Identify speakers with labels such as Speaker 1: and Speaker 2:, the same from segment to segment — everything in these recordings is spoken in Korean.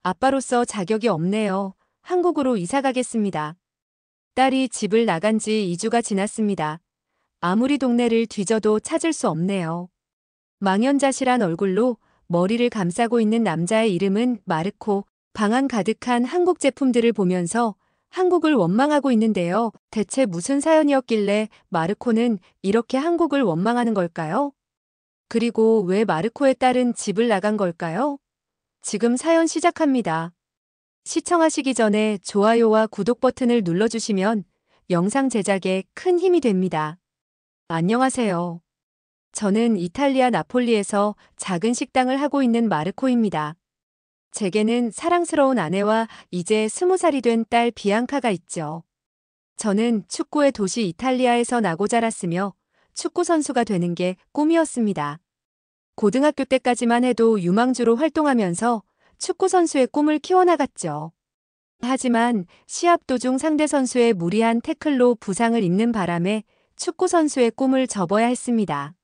Speaker 1: 아빠로서 자격이 없네요. 한국으로 이사 가겠습니다. 딸이 집을 나간 지 2주가 지났습니다. 아무리 동네를 뒤져도 찾을 수 없네요. 망연자실한 얼굴로 머리를 감싸고 있는 남자의 이름은 마르코. 방 안 가득한 한국 제품들을 보면서 한국을 원망하고 있는데요. 대체 무슨 사연이었길래 마르코는 이렇게 한국을 원망하는 걸까요? 그리고 왜 마르코의 딸은 집을 나간 걸까요? 지금 사연 시작합니다. 시청하시기 전에 좋아요와 구독 버튼을 눌러주시면 영상 제작에 큰 힘이 됩니다. 안녕하세요. 저는 이탈리아 나폴리에서 작은 식당을 하고 있는 마르코입니다. 제게는 사랑스러운 아내와 이제 20살이 된 딸 비앙카가 있죠. 저는 축구의 도시 이탈리아에서 나고 자랐으며 축구 선수가 되는 게 꿈이었습니다. 고등학교 때까지만 해도 유망주로 활동하면서 축구 선수의 꿈을 키워나갔죠. 하지만 시합 도중 상대 선수의 무리한 태클로 부상을 입는 바람에 축구 선수의 꿈을 접어야 했습니다.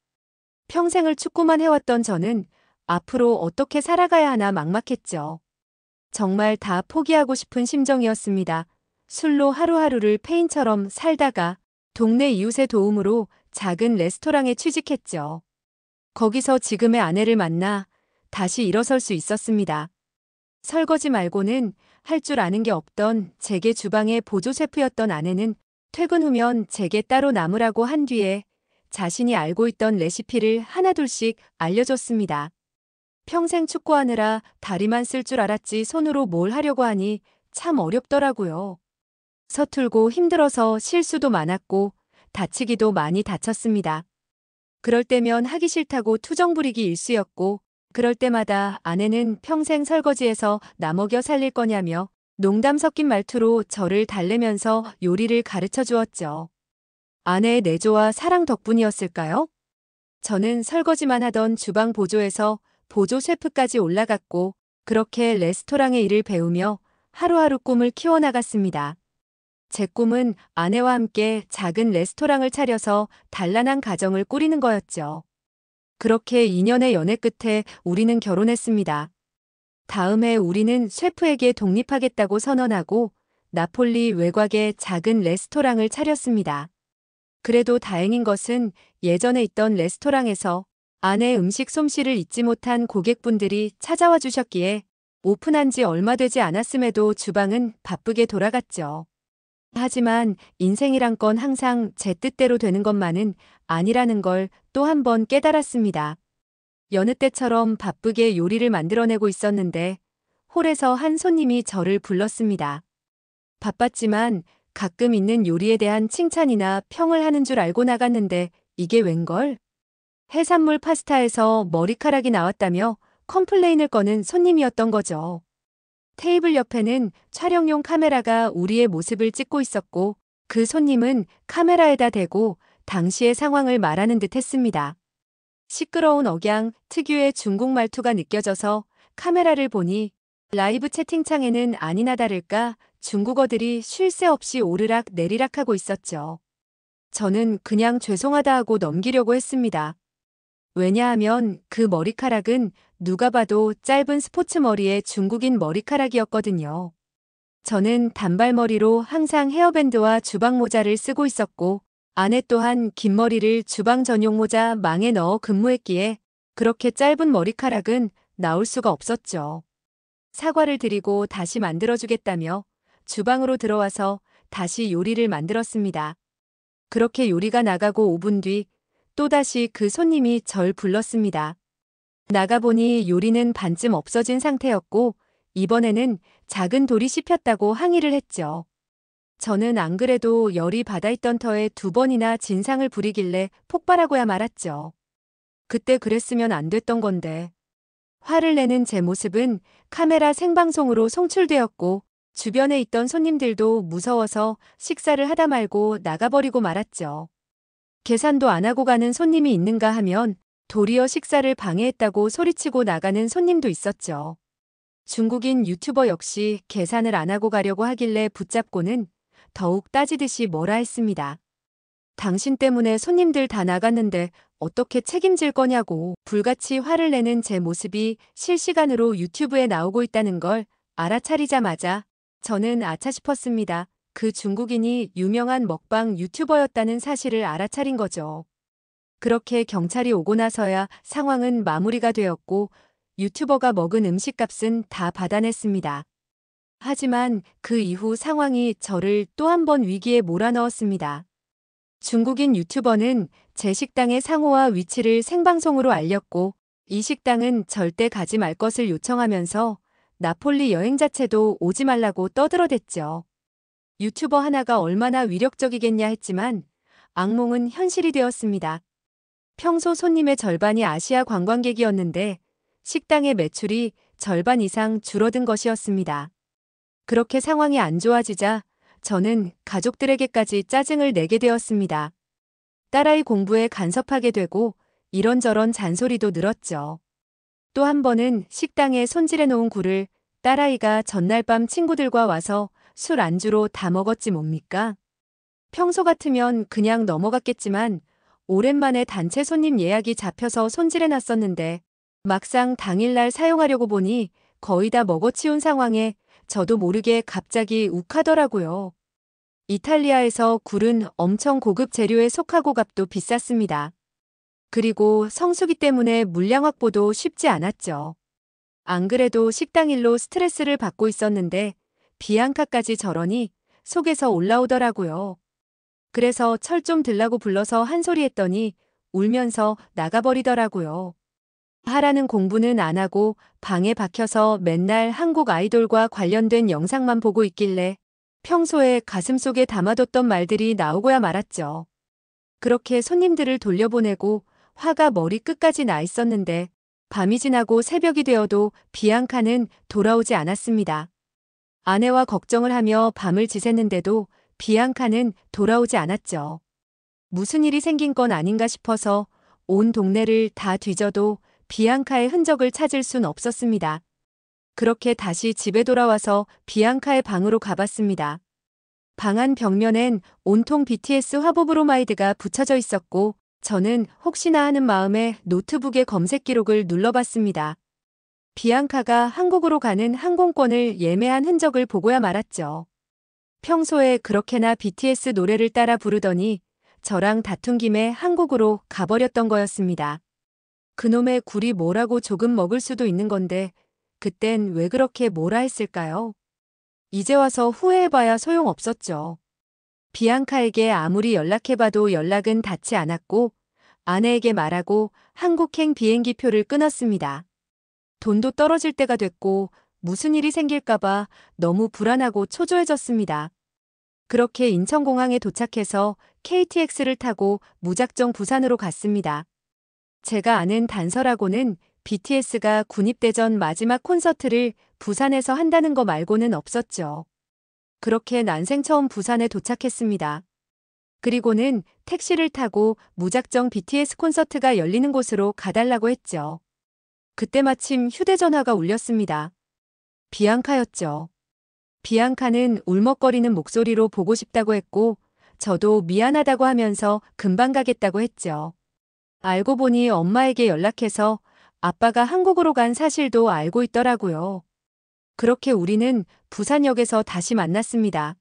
Speaker 1: 평생을 축구만 해왔던 저는 앞으로 어떻게 살아가야 하나 막막했죠. 정말 다 포기하고 싶은 심정이었습니다. 술로 하루하루를 페인처럼 살다가 동네 이웃의 도움으로 작은 레스토랑에 취직했죠. 거기서 지금의 아내를 만나 다시 일어설 수 있었습니다. 설거지 말고는 할 줄 아는 게 없던 제게 주방의 보조 셰프였던 아내는 퇴근 후면 제게 따로 남으라고 한 뒤에 자신이 알고 있던 레시피를 하나둘씩 알려줬습니다. 평생 축구하느라 다리만 쓸 줄 알았지 손으로 뭘 하려고 하니 참 어렵더라고요. 서툴고 힘들어서 실수도 많았고 다치기도 많이 다쳤습니다. 그럴 때면 하기 싫다고 투정 부리기 일쑤였고 그럴 때마다 아내는 평생 설거지해서 나 먹여 살릴 거냐며 농담 섞인 말투로 저를 달래면서 요리를 가르쳐 주었죠. 아내의 내조와 사랑 덕분이었을까요? 저는 설거지만 하던 주방 보조에서 보조 셰프까지 올라갔고 그렇게 레스토랑의 일을 배우며 하루하루 꿈을 키워나갔습니다. 제 꿈은 아내와 함께 작은 레스토랑을 차려서 단란한 가정을 꾸리는 거였죠. 그렇게 2년의 연애 끝에 우리는 결혼했습니다. 다음해 우리는 셰프에게 독립하겠다고 선언하고 나폴리 외곽에 작은 레스토랑을 차렸습니다. 그래도 다행인 것은 예전에 있던 레스토랑에서 아내의 음식 솜씨를 잊지 못한 고객분들이 찾아와 주셨기에 오픈한 지 얼마 되지 않았음에도 주방은 바쁘게 돌아갔죠. 하지만 인생이란 건 항상 제 뜻대로 되는 것만은 아니라는 걸 또 한 번 깨달았습니다. 여느 때처럼 바쁘게 요리를 만들어내고 있었는데 홀에서 한 손님이 저를 불렀습니다. 바빴지만 가끔 있는 요리에 대한 칭찬이나 평을 하는 줄 알고 나갔는데 이게 웬걸? 해산물 파스타에서 머리카락이 나왔다며 컴플레인을 거는 손님이었던 거죠. 테이블 옆에는 촬영용 카메라가 우리의 모습을 찍고 있었고 그 손님은 카메라에다 대고 당시의 상황을 말하는 듯 했습니다. 시끄러운 억양, 특유의 중국 말투가 느껴져서 카메라를 보니 라이브 채팅창에는 아니나 다를까 중국어들이 쉴 새 없이 오르락 내리락 하고 있었죠. 저는 그냥 죄송하다 하고 넘기려고 했습니다. 왜냐하면 그 머리카락은 누가 봐도 짧은 스포츠 머리의 중국인 머리카락이었거든요. 저는 단발머리로 항상 헤어밴드와 주방 모자를 쓰고 있었고 아내 또한 긴 머리를 주방 전용 모자 망에 넣어 근무했기에 그렇게 짧은 머리카락은 나올 수가 없었죠. 사과를 드리고 다시 만들어주겠다며 주방으로 들어와서 다시 요리를 만들었습니다. 그렇게 요리가 나가고 5분 뒤 또다시 그 손님이 절 불렀습니다. 나가보니 요리는 반쯤 없어진 상태였고 이번에는 작은 돌이 씹혔다고 항의를 했죠. 저는 안 그래도 열이 받아있던 터에 2번이나 진상을 부리길래 폭발하고야 말았죠. 그때 그랬으면 안 됐던 건데. 화를 내는 제 모습은 카메라 생방송으로 송출되었고 주변에 있던 손님들도 무서워서 식사를 하다 말고 나가버리고 말았죠. 계산도 안 하고 가는 손님이 있는가 하면 도리어 식사를 방해했다고 소리치고 나가는 손님도 있었죠. 중국인 유튜버 역시 계산을 안 하고 가려고 하길래 붙잡고는 더욱 따지듯이 뭐라 했습니다. 당신 때문에 손님들 다 나갔는데 어떻게 책임질 거냐고 불같이 화를 내는 제 모습이 실시간으로 유튜브에 나오고 있다는 걸 알아차리자마자 저는 아차 싶었습니다. 그 중국인이 유명한 먹방 유튜버였다는 사실을 알아차린 거죠. 그렇게 경찰이 오고 나서야 상황은 마무리가 되었고 유튜버가 먹은 음식값은 다 받아냈습니다. 하지만 그 이후 상황이 저를 또 한 번 위기에 몰아넣었습니다. 중국인 유튜버는 제 식당의 상호와 위치를 생방송으로 알렸고 이 식당은 절대 가지 말 것을 요청하면서 나폴리 여행 자체도 오지 말라고 떠들어댔죠. 유튜버 하나가 얼마나 위력적이겠냐 했지만 악몽은 현실이 되었습니다. 평소 손님의 절반이 아시아 관광객이었는데 식당의 매출이 절반 이상 줄어든 것이었습니다. 그렇게 상황이 안 좋아지자 저는 가족들에게까지 짜증을 내게 되었습니다. 딸아이 공부에 간섭하게 되고 이런저런 잔소리도 늘었죠. 또 한 번은 식당에 손질해 놓은 굴을 딸아이가 전날 밤 친구들과 와서 술 안주로 다 먹었지 뭡니까? 평소 같으면 그냥 넘어갔겠지만 오랜만에 단체 손님 예약이 잡혀서 손질해 놨었는데 막상 당일날 사용하려고 보니 거의 다 먹어치운 상황에 저도 모르게 갑자기 욱하더라고요. 이탈리아에서 굴은 엄청 고급 재료에 속하고 값도 비쌌습니다. 그리고 성수기 때문에 물량 확보도 쉽지 않았죠. 안 그래도 식당 일로 스트레스를 받고 있었는데 비앙카까지 저러니 속에서 올라오더라고요. 그래서 철 좀 들라고 불러서 한 소리 했더니 울면서 나가버리더라고요. 하라는 공부는 안 하고 방에 박혀서 맨날 한국 아이돌과 관련된 영상만 보고 있길래 평소에 가슴속에 담아뒀던 말들이 나오고야 말았죠. 그렇게 손님들을 돌려보내고 화가 머리 끝까지 나 있었는데 밤이 지나고 새벽이 되어도 비앙카는 돌아오지 않았습니다. 아내와 걱정을 하며 밤을 지샜는데도 비앙카는 돌아오지 않았죠. 무슨 일이 생긴 건 아닌가 싶어서 온 동네를 다 뒤져도 비앙카의 흔적을 찾을 순 없었습니다. 그렇게 다시 집에 돌아와서 비앙카의 방으로 가봤습니다. 방 안 벽면엔 온통 BTS 화보 브로마이드가 붙여져 있었고 저는 혹시나 하는 마음에 노트북에 검색 기록을 눌러봤습니다. 비앙카가 한국으로 가는 항공권을 예매한 흔적을 보고야 말았죠. 평소에 그렇게나 BTS 노래를 따라 부르더니 저랑 다툰 김에 한국으로 가버렸던 거였습니다. 그놈의 굴이 뭐라고 조금 먹을 수도 있는 건데 그땐 왜 그렇게 뭐라 했을까요? 이제 와서 후회해봐야 소용없었죠. 비앙카에게 아무리 연락해봐도 연락은 닿지 않았고 아내에게 말하고 한국행 비행기표를 끊었습니다. 돈도 떨어질 때가 됐고 무슨 일이 생길까봐 너무 불안하고 초조해졌습니다. 그렇게 인천공항에 도착해서 KTX를 타고 무작정 부산으로 갔습니다. 제가 아는 단서라고는 BTS가 군입대전 마지막 콘서트를 부산에서 한다는 거 말고는 없었죠. 그렇게 난생 처음 부산에 도착했습니다. 그리고는 택시를 타고 무작정 BTS 콘서트가 열리는 곳으로 가달라고 했죠. 그때 마침 휴대전화가 울렸습니다. 비앙카였죠. 비앙카는 울먹거리는 목소리로 보고 싶다고 했고 저도 미안하다고 하면서 금방 가겠다고 했죠. 알고 보니 엄마에게 연락해서 아빠가 한국으로 간 사실도 알고 있더라고요. 그렇게 우리는 부산역에서 다시 만났습니다.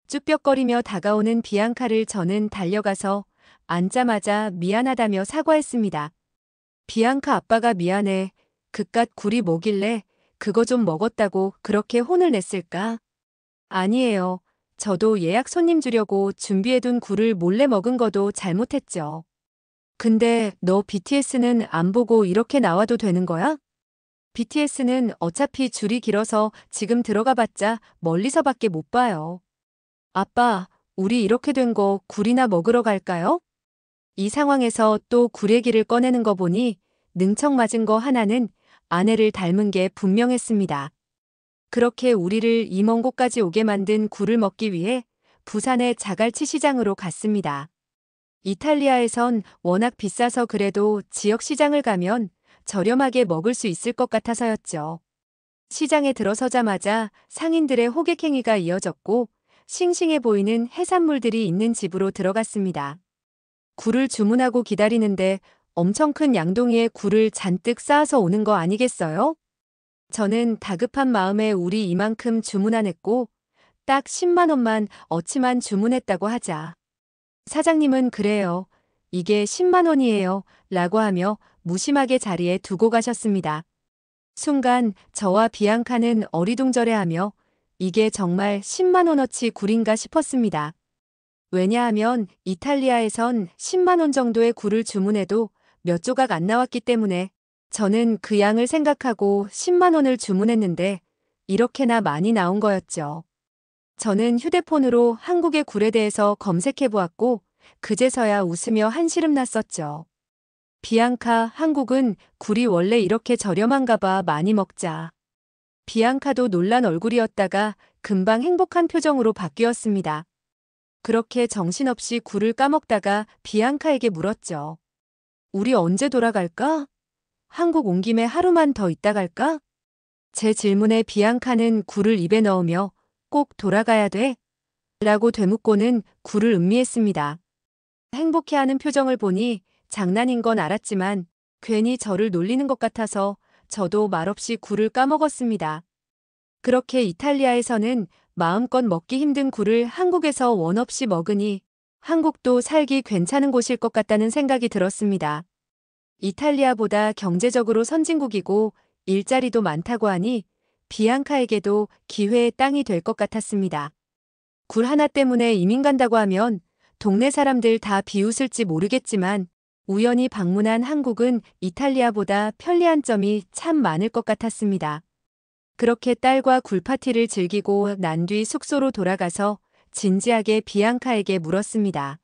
Speaker 1: 쭈뼛거리며 다가오는 비앙카를 저는 달려가서 앉자마자 미안하다며 사과했습니다. 비앙카 아빠가 미안해. 그깟 굴이 뭐길래 그거 좀 먹었다고 그렇게 혼을 냈을까? 아니에요. 저도 예약 손님 주려고 준비해둔 굴을 몰래 먹은 거도 잘못했죠. 근데 너 BTS는 안 보고 이렇게 나와도 되는 거야? BTS는 어차피 줄이 길어서 지금 들어가봤자 멀리서밖에 못 봐요. 아빠, 우리 이렇게 된 거 굴이나 먹으러 갈까요? 이 상황에서 또 굴 얘기를 꺼내는 거 보니 능청 맞은 거 하나는 아내를 닮은 게 분명했습니다. 그렇게 우리를 이 먼 곳까지 오게 만든 굴을 먹기 위해 부산의 자갈치 시장으로 갔습니다. 이탈리아에선 워낙 비싸서 그래도 지역 시장을 가면 저렴하게 먹을 수 있을 것 같아서였죠. 시장에 들어서자마자 상인들의 호객행위가 이어졌고 싱싱해 보이는 해산물들이 있는 집으로 들어갔습니다. 굴을 주문하고 기다리는데 엄청 큰 양동이에 굴을 잔뜩 쌓아서 오는 거 아니겠어요? 저는 다급한 마음에 우리 이만큼 주문 안 했고 딱 10만 원만 어치만 주문했다고 하자. 사장님은 그래요. 이게 10만 원이에요. 라고 하며 무심하게 자리에 두고 가셨습니다. 순간 저와 비앙카는 어리둥절해하며 이게 정말 10만 원어치 굴인가 싶었습니다. 왜냐하면 이탈리아에선 10만 원 정도의 굴을 주문해도 몇 조각 안 나왔기 때문에 저는 그 양을 생각하고 10만 원을 주문했는데 이렇게나 많이 나온 거였죠. 저는 휴대폰으로 한국의 굴에 대해서 검색해 보았고 그제서야 웃으며 한시름 났었죠. 비앙카, 한국은 굴이 원래 이렇게 저렴한가 봐 많이 먹자. 비앙카도 놀란 얼굴이었다가 금방 행복한 표정으로 바뀌었습니다. 그렇게 정신없이 굴을 까먹다가 비앙카에게 물었죠. 우리 언제 돌아갈까? 한국 온 김에 하루만 더 있다 갈까? 제 질문에 비앙카는 굴을 입에 넣으며 꼭 돌아가야 돼? 라고 되묻고는 굴을 음미했습니다. 행복해하는 표정을 보니 장난인 건 알았지만 괜히 저를 놀리는 것 같아서 저도 말없이 굴을 까먹었습니다. 그렇게 이탈리아에서는 마음껏 먹기 힘든 굴을 한국에서 원 없이 먹으니 한국도 살기 괜찮은 곳일 것 같다는 생각이 들었습니다. 이탈리아보다 경제적으로 선진국이고 일자리도 많다고 하니 비앙카에게도 기회의 땅이 될 것 같았습니다. 굴 하나 때문에 이민 간다고 하면 동네 사람들 다 비웃을지 모르겠지만 우연히 방문한 한국은 이탈리아보다 편리한 점이 참 많을 것 같았습니다. 그렇게 딸과 굴파티를 즐기고 난 뒤 숙소로 돌아가서 진지하게 비앙카에게 물었습니다.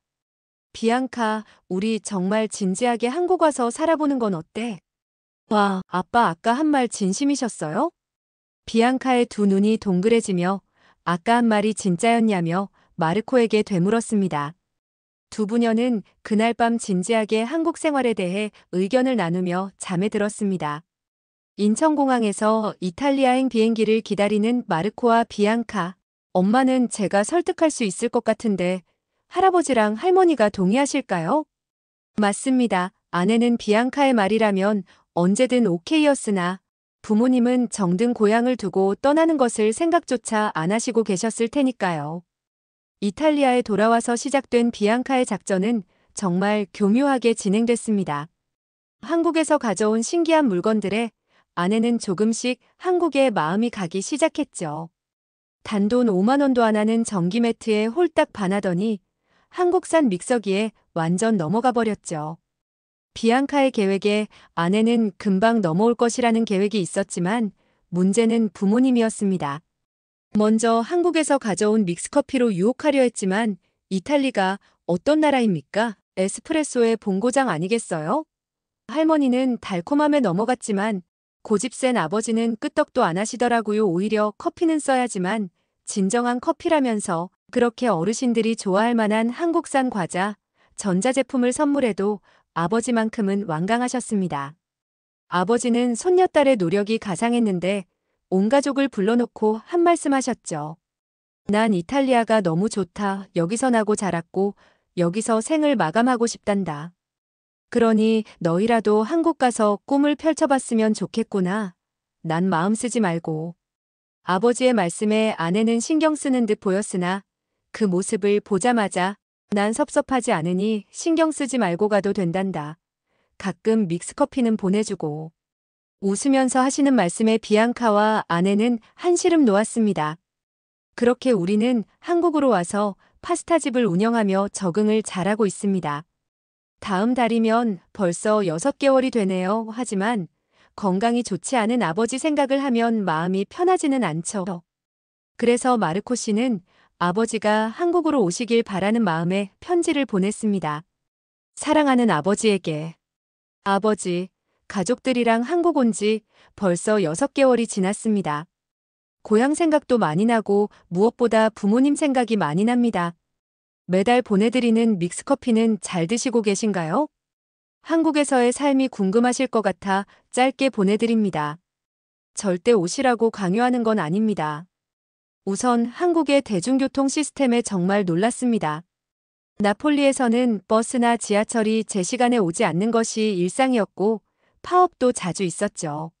Speaker 1: 비앙카, 우리 정말 진지하게 한국 와서 살아보는 건 어때? 와, 아빠 아까 한 말 진심이셨어요? 비앙카의 두 눈이 동그래지며 아까 한 말이 진짜였냐며 마르코에게 되물었습니다. 두 부녀는 그날 밤 진지하게 한국 생활에 대해 의견을 나누며 잠에 들었습니다. 인천공항에서 이탈리아행 비행기를 기다리는 마르코와 비앙카. 엄마는 제가 설득할 수 있을 것 같은데 할아버지랑 할머니가 동의하실까요? 맞습니다. 아내는 비앙카의 말이라면 언제든 오케이였으나 부모님은 정든 고향을 두고 떠나는 것을 생각조차 안 하시고 계셨을 테니까요. 이탈리아에 돌아와서 시작된 비앙카의 작전은 정말 교묘하게 진행됐습니다. 한국에서 가져온 신기한 물건들에 아내는 조금씩 한국에 마음이 가기 시작했죠. 단돈 5만 원도 안 하는 전기 매트에 홀딱 반하더니 한국산 믹서기에 완전 넘어가 버렸죠. 비앙카의 계획에 아내는 금방 넘어올 것이라는 계획이 있었지만 문제는 부모님이었습니다. 먼저 한국에서 가져온 믹스커피로 유혹하려 했지만 이탈리가 어떤 나라입니까? 에스프레소의 본고장 아니겠어요? 할머니는 달콤함에 넘어갔지만 고집센 아버지는 끄떡도 안 하시더라고요. 오히려 커피는 써야지만 진정한 커피라면서 그렇게 어르신들이 좋아할 만한 한국산 과자, 전자제품을 선물해도 아버지만큼은 완강하셨습니다. 아버지는 손녀딸의 노력이 가상했는데 온 가족을 불러놓고 한 말씀 하셨죠. 난 이탈리아가 너무 좋다. 여기서 나고 자랐고 여기서 생을 마감하고 싶단다. 그러니 너희라도 한국 가서 꿈을 펼쳐봤으면 좋겠구나. 난 마음 쓰지 말고. 아버지의 말씀에 아내는 신경 쓰는 듯 보였으나 그 모습을 보자마자 난 섭섭하지 않으니 신경 쓰지 말고 가도 된단다. 가끔 믹스커피는 보내주고. 웃으면서 하시는 말씀에 비앙카와 아내는 한시름 놓았습니다. 그렇게 우리는 한국으로 와서 파스타집을 운영하며 적응을 잘하고 있습니다. 다음 달이면 벌써 6개월이 되네요. 하지만 건강이 좋지 않은 아버지 생각을 하면 마음이 편하지는 않죠. 그래서 마르코 씨는 아버지가 한국으로 오시길 바라는 마음에 편지를 보냈습니다. 사랑하는 아버지에게. 아버지, 가족들이랑 한국 온 지 벌써 6개월이 지났습니다. 고향 생각도 많이 나고 무엇보다 부모님 생각이 많이 납니다. 매달 보내드리는 믹스커피는 잘 드시고 계신가요? 한국에서의 삶이 궁금하실 것 같아 짧게 보내드립니다. 절대 오시라고 강요하는 건 아닙니다. 우선 한국의 대중교통 시스템에 정말 놀랐습니다. 나폴리에서는 버스나 지하철이 제 시간에 오지 않는 것이 일상이었고 파업도 자주 있었죠.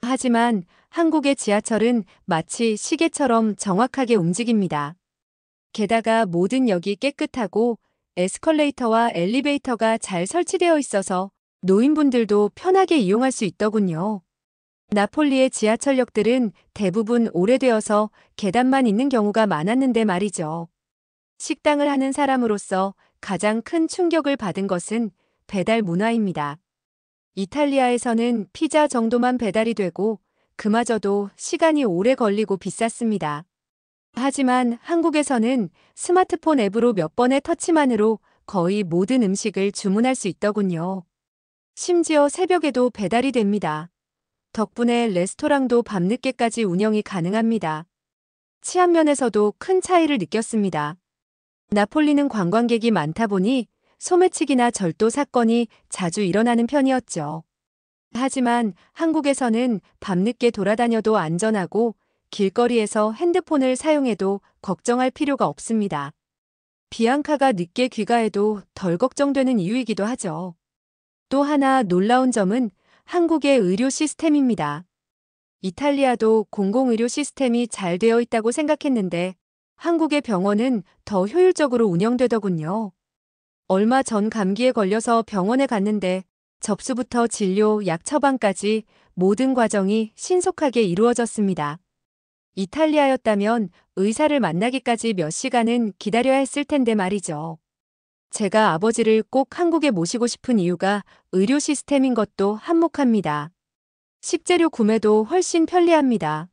Speaker 1: 하지만 한국의 지하철은 마치 시계처럼 정확하게 움직입니다. 게다가 모든 역이 깨끗하고 에스컬레이터와 엘리베이터가 잘 설치되어 있어서 노인분들도 편하게 이용할 수 있더군요. 나폴리의 지하철역들은 대부분 오래되어서 계단만 있는 경우가 많았는데 말이죠. 식당을 하는 사람으로서 가장 큰 충격을 받은 것은 배달 문화입니다. 이탈리아에서는 피자 정도만 배달이 되고 그마저도 시간이 오래 걸리고 비쌌습니다. 하지만 한국에서는 스마트폰 앱으로 몇 번의 터치만으로 거의 모든 음식을 주문할 수 있더군요. 심지어 새벽에도 배달이 됩니다. 덕분에 레스토랑도 밤늦게까지 운영이 가능합니다. 치안 면에서도 큰 차이를 느꼈습니다. 나폴리는 관광객이 많다 보니 소매치기나 절도 사건이 자주 일어나는 편이었죠. 하지만 한국에서는 밤늦게 돌아다녀도 안전하고 길거리에서 핸드폰을 사용해도 걱정할 필요가 없습니다. 비앙카가 늦게 귀가해도 덜 걱정되는 이유이기도 하죠. 또 하나 놀라운 점은 한국의 의료 시스템입니다. 이탈리아도 공공의료 시스템이 잘 되어 있다고 생각했는데 한국의 병원은 더 효율적으로 운영되더군요. 얼마 전 감기에 걸려서 병원에 갔는데 접수부터 진료, 약 처방까지 모든 과정이 신속하게 이루어졌습니다. 이탈리아였다면 의사를 만나기까지 몇 시간은 기다려야 했을 텐데 말이죠. 제가 아버지를 꼭 한국에 모시고 싶은 이유가 의료 시스템인 것도 한몫합니다. 식재료 구매도 훨씬 편리합니다.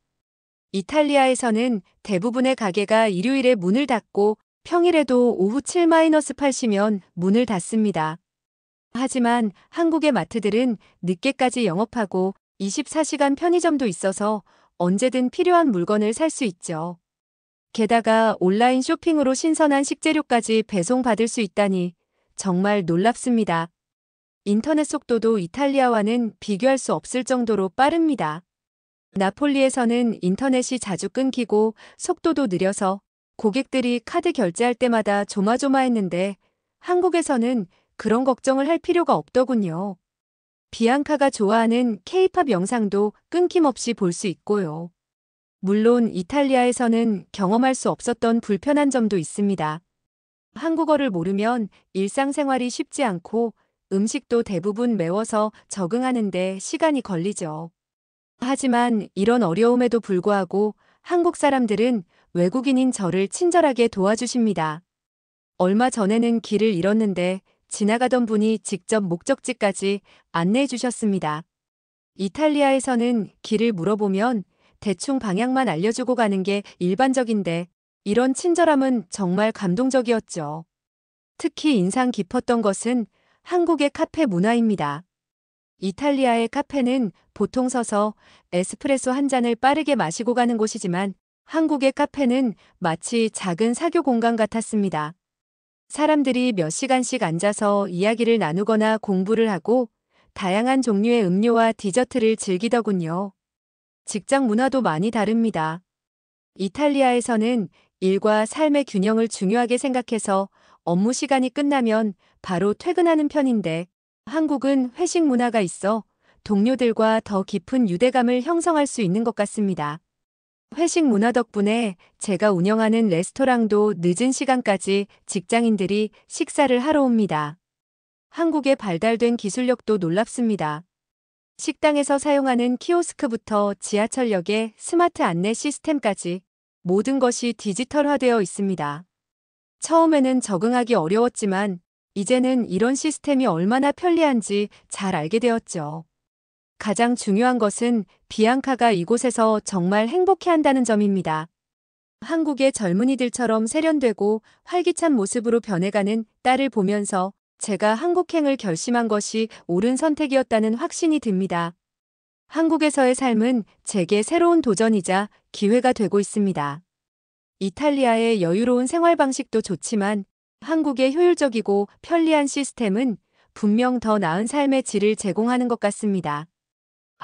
Speaker 1: 이탈리아에서는 대부분의 가게가 일요일에 문을 닫고 평일에도 오후 7-8시면 문을 닫습니다. 하지만 한국의 마트들은 늦게까지 영업하고 24시간 편의점도 있어서 언제든 필요한 물건을 살 수 있죠. 게다가 온라인 쇼핑으로 신선한 식재료까지 배송받을 수 있다니 정말 놀랍습니다. 인터넷 속도도 이탈리아와는 비교할 수 없을 정도로 빠릅니다. 나폴리에서는 인터넷이 자주 끊기고 속도도 느려서 고객들이 카드 결제할 때마다 조마조마했는데 한국에서는 그런 걱정을 할 필요가 없더군요. 비앙카가 좋아하는 K-팝 영상도 끊김없이 볼 수 있고요. 물론 이탈리아에서는 경험할 수 없었던 불편한 점도 있습니다. 한국어를 모르면 일상생활이 쉽지 않고 음식도 대부분 매워서 적응하는데 시간이 걸리죠. 하지만 이런 어려움에도 불구하고 한국 사람들은 외국인인 저를 친절하게 도와주십니다. 얼마 전에는 길을 잃었는데 지나가던 분이 직접 목적지까지 안내해 주셨습니다. 이탈리아에서는 길을 물어보면 대충 방향만 알려주고 가는 게 일반적인데 이런 친절함은 정말 감동적이었죠. 특히 인상 깊었던 것은 한국의 카페 문화입니다. 이탈리아의 카페는 보통 서서 에스프레소 한 잔을 빠르게 마시고 가는 곳이지만 한국의 카페는 마치 작은 사교 공간 같았습니다. 사람들이 몇 시간씩 앉아서 이야기를 나누거나 공부를 하고 다양한 종류의 음료와 디저트를 즐기더군요. 직장 문화도 많이 다릅니다. 이탈리아에서는 일과 삶의 균형을 중요하게 생각해서 업무 시간이 끝나면 바로 퇴근하는 편인데 한국은 회식 문화가 있어 동료들과 더 깊은 유대감을 형성할 수 있는 것 같습니다. 회식 문화 덕분에 제가 운영하는 레스토랑도 늦은 시간까지 직장인들이 식사를 하러 옵니다. 한국의 발달된 기술력도 놀랍습니다. 식당에서 사용하는 키오스크부터 지하철역의 스마트 안내 시스템까지 모든 것이 디지털화되어 있습니다. 처음에는 적응하기 어려웠지만 이제는 이런 시스템이 얼마나 편리한지 잘 알게 되었죠. 가장 중요한 것은 비앙카가 이곳에서 정말 행복해한다는 점입니다. 한국의 젊은이들처럼 세련되고 활기찬 모습으로 변해가는 딸을 보면서 제가 한국행을 결심한 것이 옳은 선택이었다는 확신이 듭니다. 한국에서의 삶은 제게 새로운 도전이자 기회가 되고 있습니다. 이탈리아의 여유로운 생활 방식도 좋지만 한국의 효율적이고 편리한 시스템은 분명 더 나은 삶의 질을 제공하는 것 같습니다.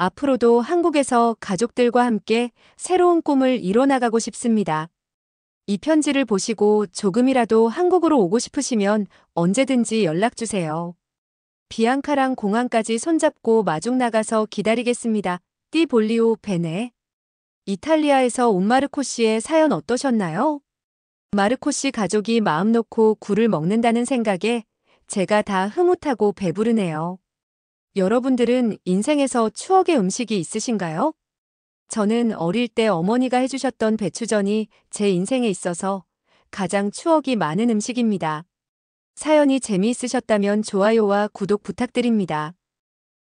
Speaker 1: 앞으로도 한국에서 가족들과 함께 새로운 꿈을 이뤄나가고 싶습니다. 이 편지를 보시고 조금이라도 한국으로 오고 싶으시면 언제든지 연락주세요. 비앙카랑 공항까지 손잡고 마중 나가서 기다리겠습니다. 띠 볼리오 베네. 이탈리아에서 온 마르코 씨의 사연 어떠셨나요? 마르코 씨 가족이 마음 놓고 굴을 먹는다는 생각에 제가 다 흐뭇하고 배부르네요. 여러분들은 인생에서 추억의 음식이 있으신가요? 저는 어릴 때 어머니가 해주셨던 배추전이 제 인생에 있어서 가장 추억이 많은 음식입니다. 사연이 재미있으셨다면 좋아요와 구독 부탁드립니다.